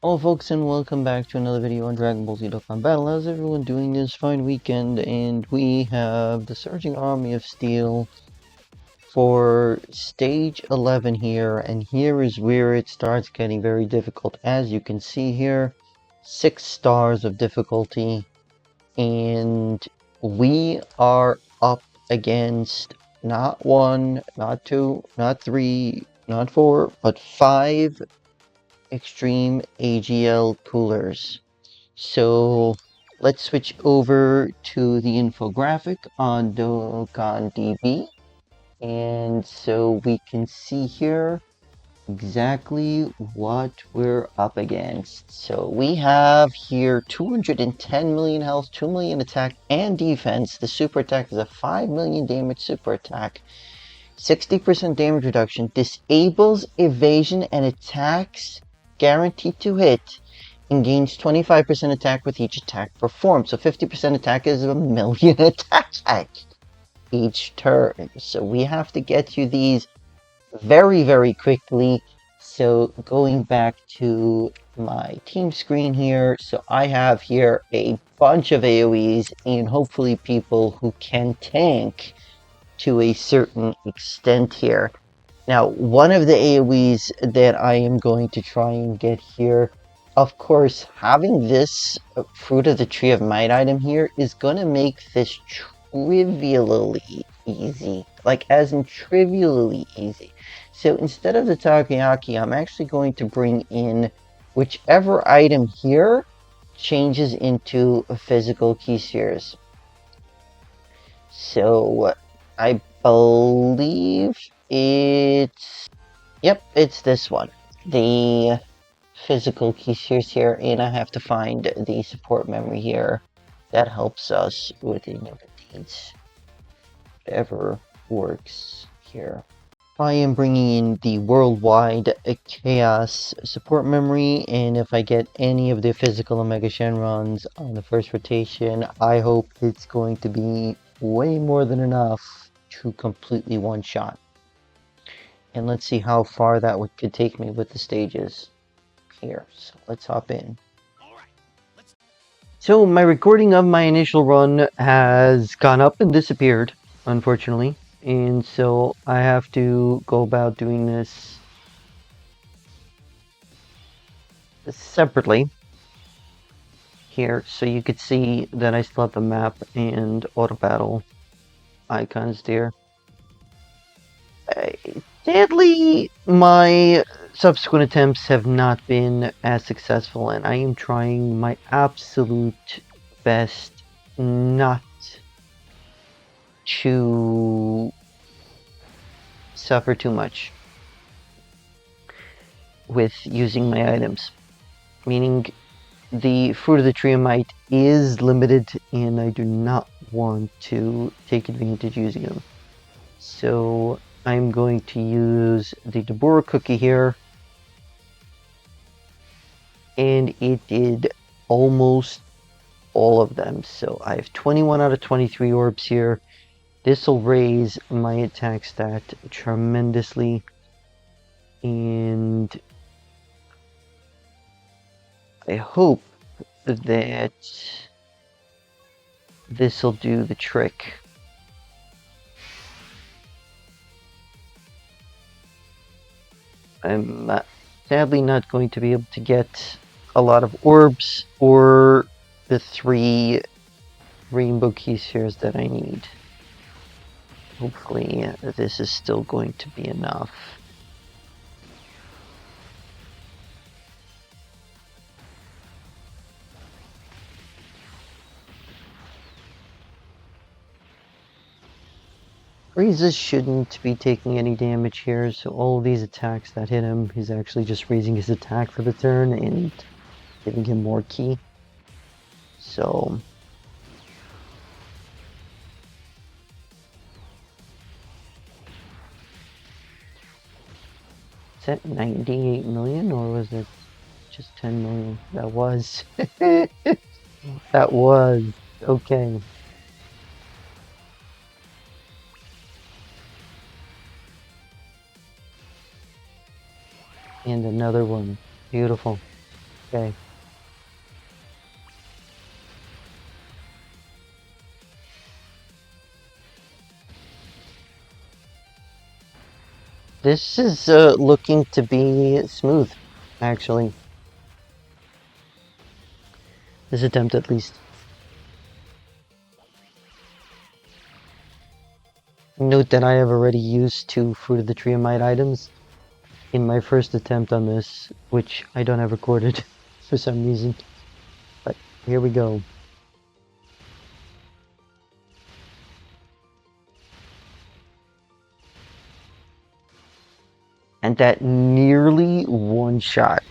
Hello folks and welcome back to another video on Dragon Ball Z Dokkan Battle. How's everyone doing this fine weekend? And we have the Surging Army of Steel for stage 11 here, and here is where it starts getting very difficult. As you can see here, 6 stars of difficulty, and we are up against not 1, not 2, not 3, not 4, but 5 Extreme AGL coolers. So let's switch over to the infographic on Dokkan DB. And so we can see here exactly what we're up against. So we have here 210 million health, 2 million attack and defense. The super attack is a 5 million damage super attack. 60% damage reduction, disables evasion and attacks guaranteed to hit, and gains 25% attack with each attack performed. So 50% attack is a million attack each turn. So we have to get you these very, very quickly. So going back to my team screen here, so I have here a bunch of AoEs and hopefully people who can tank to a certain extent here. Now, one of the AoEs that I am going to try and get here, of course, having this Fruit of the Tree of Might item here is going to make this trivially easy. Like, as in trivially easy. So instead of the Takoyaki, I'm actually going to bring in whichever item here changes into a physical key spheres. So I believe it's this one. The physical key spheres here, and I have to find the support memory here that helps us with any of these. Whatever works here. I am bringing in the worldwide chaos support memory, and if I get any of the physical Omega Shenrons on the first rotation, I hope it's going to be way more than enough to completely one-shot. And let's see how far that could take me with the stages here. So let's hop in. So my recording of my initial run has gone up and disappeared, unfortunately. And so I have to go about doing this separately here, so you could see that I still have the map and auto battle icons there. Sadly, my subsequent attempts have not been as successful, and I am trying my absolute best not to suffer too much with using my items. Meaning, the Fruit of the Tree of Might is limited, and I do not want to take advantage using them. So I'm going to use the Deborah cookie here, and it did almost all of them. So I have 21 out of 23 orbs here. This will raise my attack stat tremendously, and I hope that this will do the trick. I'm sadly not going to be able to get a lot of orbs or the 3 rainbow key spheres that I need. Hopefully this is still going to be enough. Frieza shouldn't be taking any damage here, so all of these attacks that hit him, he's actually just raising his attack for the turn and giving him more ki. So is that 98 million or was it just 10 million? That was that was okay. And another one. Beautiful. Okay. This is looking to be smooth, actually. This attempt, at least. Note that I have already used 2 Fruit of the Triamite items in my first attempt on this, which I don't have recorded for some reason. But here we go. And that nearly one shot.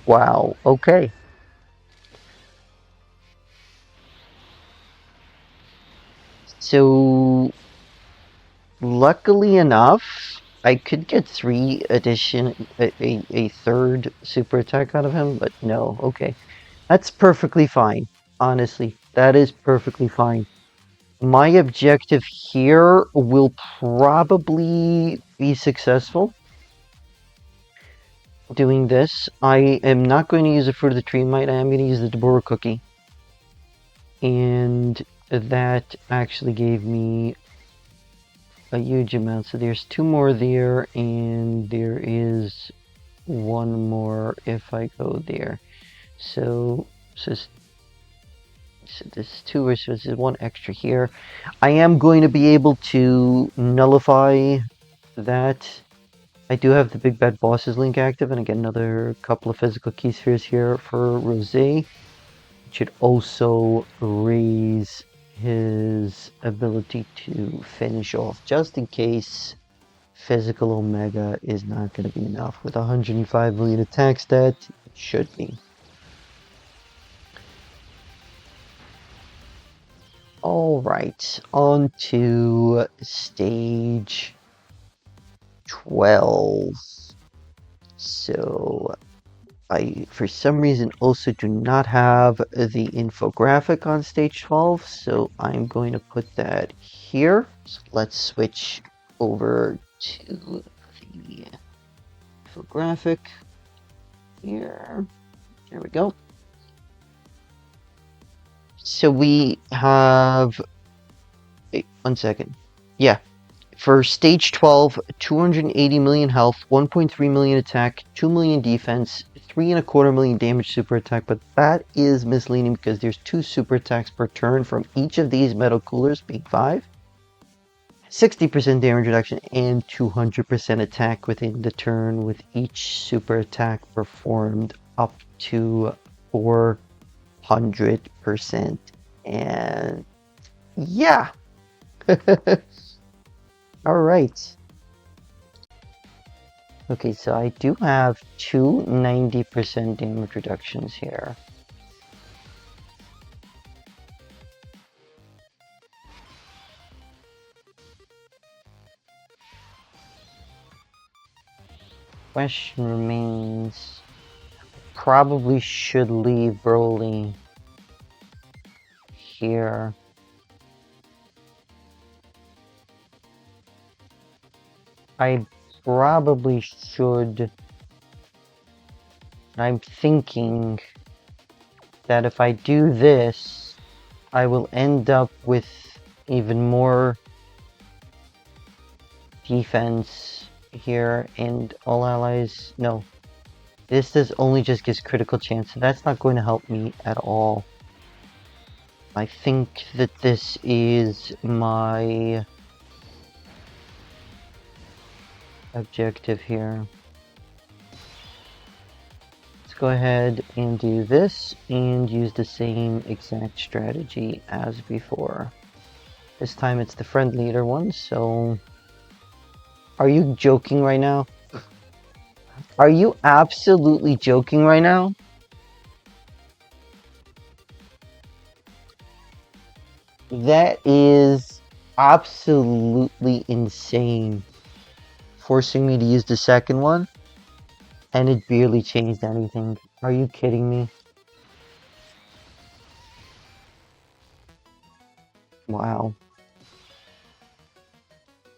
Wow, okay. So, luckily enough, I could get 3 addition, a third super attack out of him, but no, okay. That's perfectly fine, honestly. That is perfectly fine. My objective here will probably be successful doing this. I am not going to use the Fruit of the Tree Might. I am going to use the Deborah Cookie. And that actually gave me a huge amount. So there's 2 more there, and there is 1 more if I go there. So this is 2, so this is 1 extra here. I am going to be able to nullify that. I do have the Big Bad Bosses link active, and I get another couple of physical key spheres here for Rosé. It should also raise his ability to finish off, just in case physical Omega is not going to be enough. With 105 million attack stat, it should be. Alright, on to stage 12. So, I, for some reason, also do not have the infographic on stage 12, so I'm going to put that here. So let's switch over to the infographic here. There we go. So we have... Wait, 1 second. Yeah, for stage 12, 280 million health, 1.3 million attack, 2 million defense, 3.25 million damage super attack, but that is misleading because there's 2 super attacks per turn from each of these metal coolers, being 5. 60% damage reduction and 200% attack within the turn, with each super attack performed up to 400%. And yeah. Alright. Okay, so I do have 2 90% damage reductions here. Question remains, probably should leave Broly here. I probably should. I'm thinking that if I do this, I will end up with even more defense here, and all allies... No. This does only just gives critical chance, so that's not going to help me at all. I think that this is my objective here. Let's go ahead and do this and use the same exact strategy as before. This time it's the friend leader one, so... Are you joking right now? Are you absolutely joking right now? That is absolutely insane. Forcing me to use the second one, and it barely changed anything. Are you kidding me? Wow.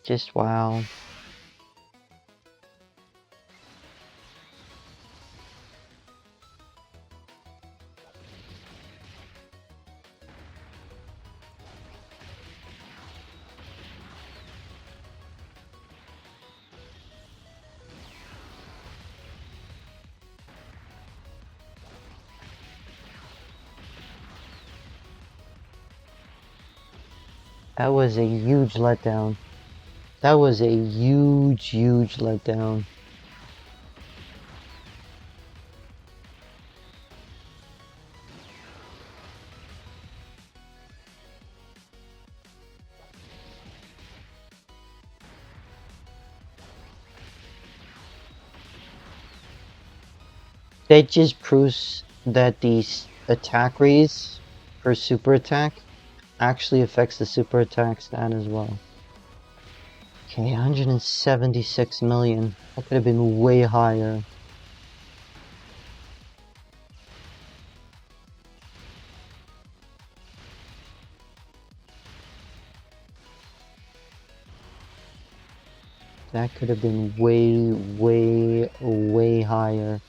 Just wow. That was a huge letdown. That was a huge letdown. That just proves that the attack raise for super attack actually affects the super attack stat as well. Okay, 176 million. That could have been way higher. That could have been way higher.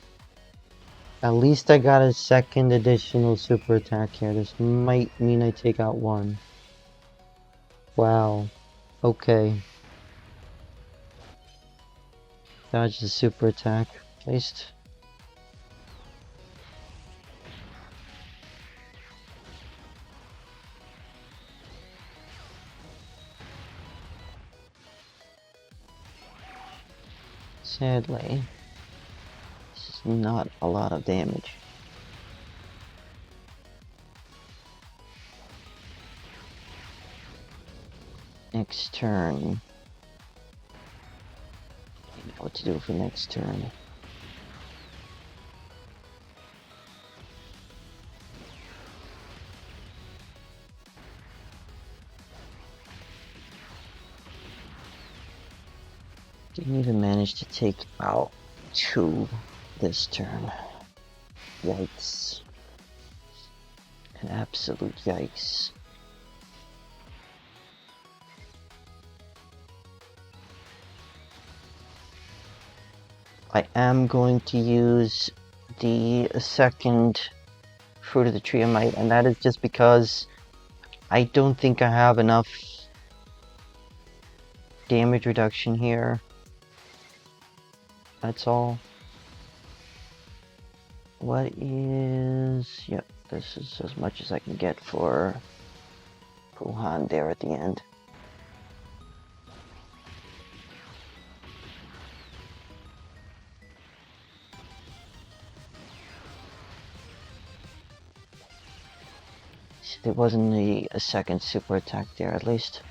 At least I got a second additional super attack here. This might mean I take out one. Wow. Okay. Dodge the super attack. Placed. Sadly, this is not a lot of damage. Next turn. I know what to do for next turn. Didn't even manage to take out 2 this turn. Yikes. An absolute yikes. I am going to use the second Fruit of the Tree of Might, and that is just because I don't think I have enough damage reduction here. That's all. What is... Yep, this is as much as I can get for Wuhan there at the end. There wasn't a second super attack there, at least.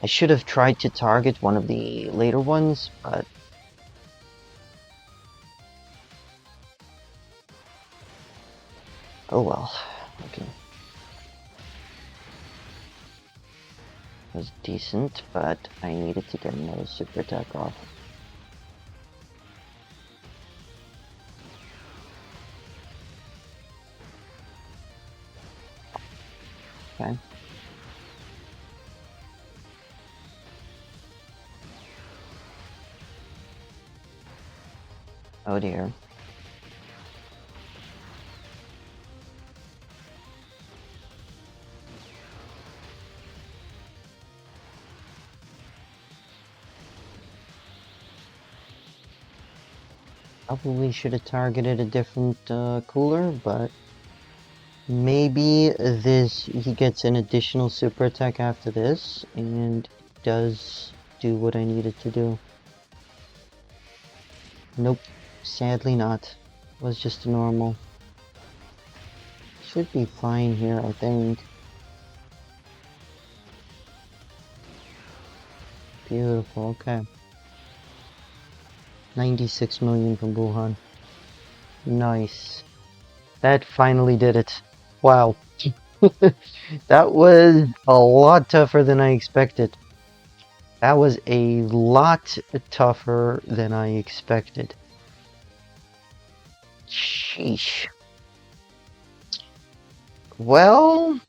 I should have tried to target one of the later ones, but... oh well. Okay. It was decent, but I needed to get another super attack off. Okay. Oh dear. Probably should have targeted a different cooler, but maybe he gets an additional super attack after this, and does do what I needed to do. Nope, sadly not. It was just a normal. Should be fine here, I think. Beautiful, okay. 96 million from Wuhan. Nice. That finally did it. Wow. That was a lot tougher than I expected. That was a lot tougher than I expected. Sheesh. Well...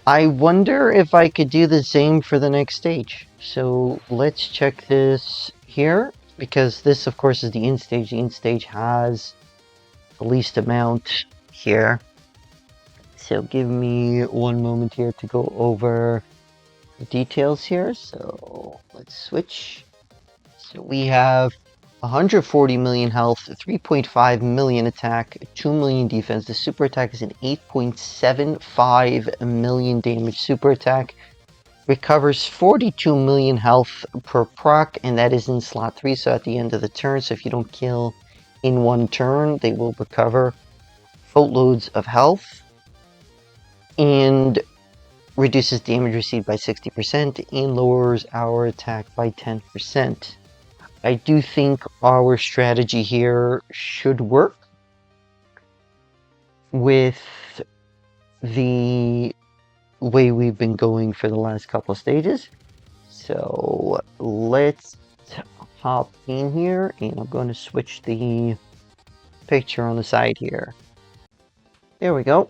I wonder if I could do the same for the next stage. So let's check this here, because this of course is the end stage. The end stage has the least amount here. So give me one moment here to go over the details here. So let's switch. So we have 140 million health, 3.5 million attack, 2 million defense. The super attack is an 8.75 million damage super attack. Recovers 42 million health per proc, and that is in slot 3, so at the end of the turn, so if you don't kill in one turn, they will recover boatloads of health. And reduces damage received by 60% and lowers our attack by 10%. I do think our strategy here should work with the way we've been going for the last couple of stages. So let's hop in here, and I'm going to switch the picture on the side here. There we go.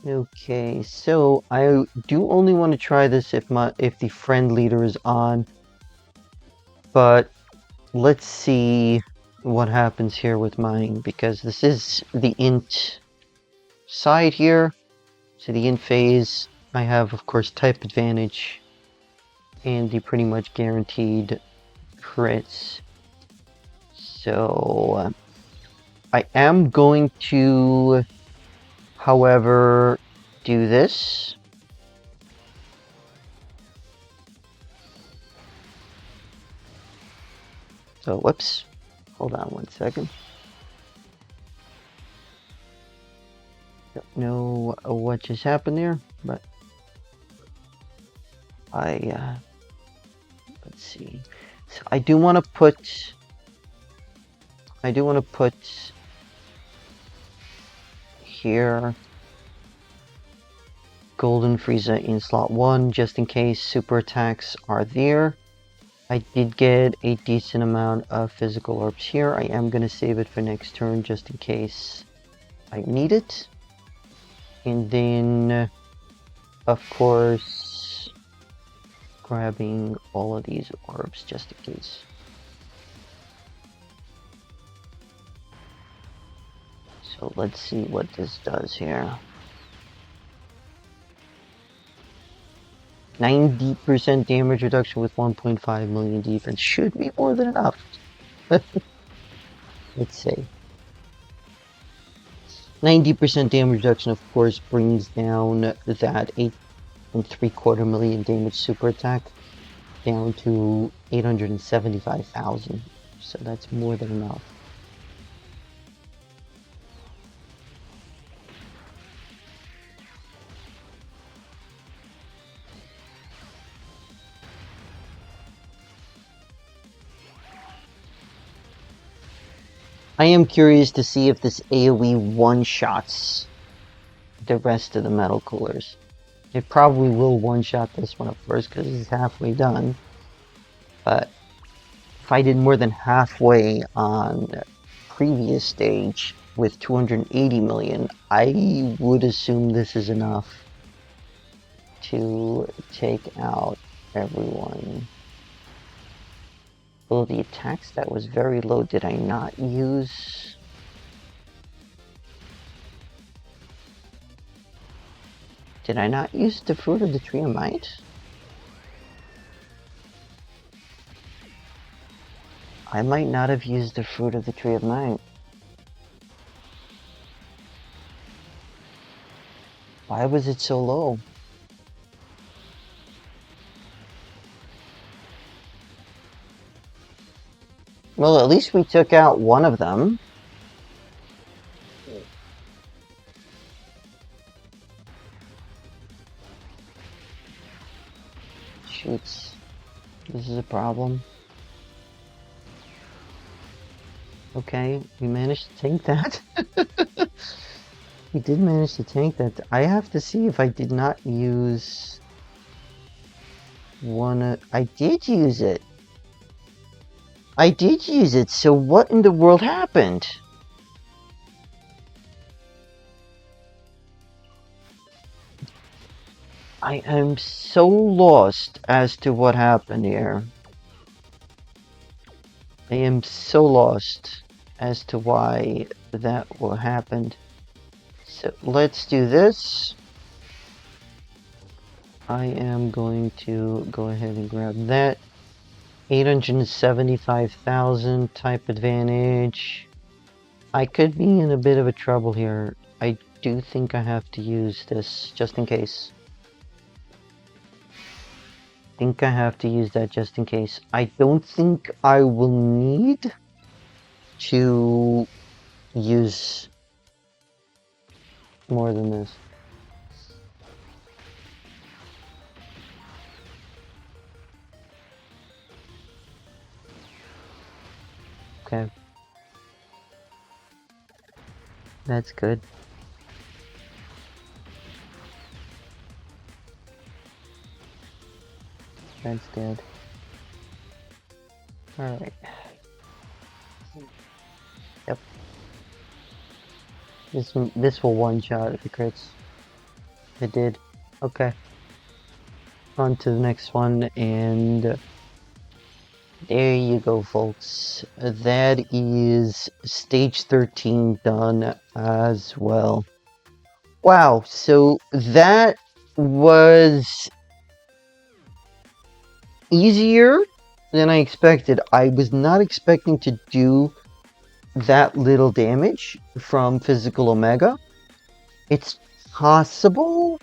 Okay, so I do only want to try this if the friend leader is on, but let's see what happens here with mine, because this is the int side here. So the int phase, I have of course type advantage and the pretty much guaranteed crits. So I am going to, however, do this. So, whoops. Hold on one second. Don't know what just happened there, but let's see. So I do want to put here Golden Frieza in slot 1 just in case super attacks are there. I did get a decent amount of physical orbs here. I am going to save it for next turn just in case I need it. And then, of course, grabbing all of these orbs just in case. So let's see what this does here. 90% damage reduction with 1.5 million defense should be more than enough. Let's see. 90% damage reduction, of course, brings down that 8.75 million damage super attack down to 875,000. So that's more than enough. I am curious to see if this AoE one-shots the rest of the metal coolers. It probably will one-shot this one at first because it's halfway done. But if I did more than halfway on the previous stage with 280 million, I would assume this is enough to take out everyone. Well, the attack stat was very low. Did I not use... Did I not use the Fruit of the Tree of Might? I might not have used the Fruit of the Tree of Might. Why was it so low? Well, at least we took out one of them. Shoots. This is a problem. Okay, we managed to tank that. We did manage to tank that. I have to see if I did not use one. I did use it. I did use it, so what in the world happened? I am so lost as to what happened here. I am so lost as to why that happened. So let's do this. I am going to go ahead and grab that. 875,000 type advantage. I could be in a bit of a trouble here. I do think I have to use this just in case. Think I have to use that just in case. I don't think I will need to use more than this. Okay. That's good. That's dead. Alright. Yep. This will one-shot if it crits. It did. Okay. On to the next one, and there you go, folks. That is stage 13 done as well. Wow, so that was easier than I expected. I was not expecting to do that little damage from physical Omega. It's possible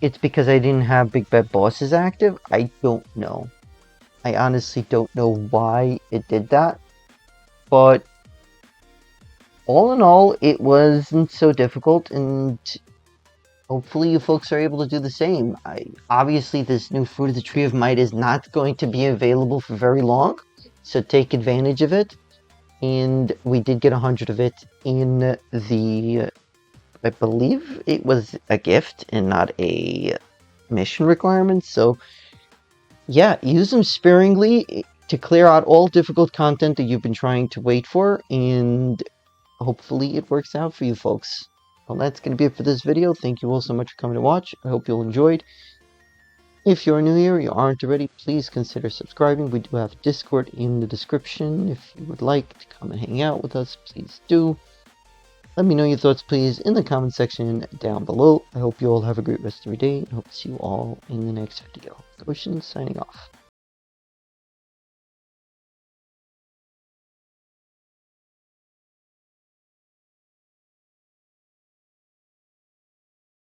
it's because I didn't have big bad bosses active. I don't know. I honestly don't know why it did that. But all in all, it wasn't so difficult, and hopefully you folks are able to do the same. Obviously, this new Fruit of the Tree of Might is not going to be available for very long, so take advantage of it. And we did get 100 of it in the... I believe it was a gift and not a mission requirement, so yeah, use them sparingly to clear out all difficult content that you've been trying to wait for, and hopefully it works out for you folks. Well, that's going to be it for this video. Thank you all so much for coming to watch. I hope you all enjoyed. If you're new here, you aren't already, please consider subscribing. We do have Discord in the description. If you would like to come and hang out with us, please do. Let me know your thoughts, please, in the comment section down below. I hope you all have a great rest of your day, and hope to see you all in the next video. Ocean signing off.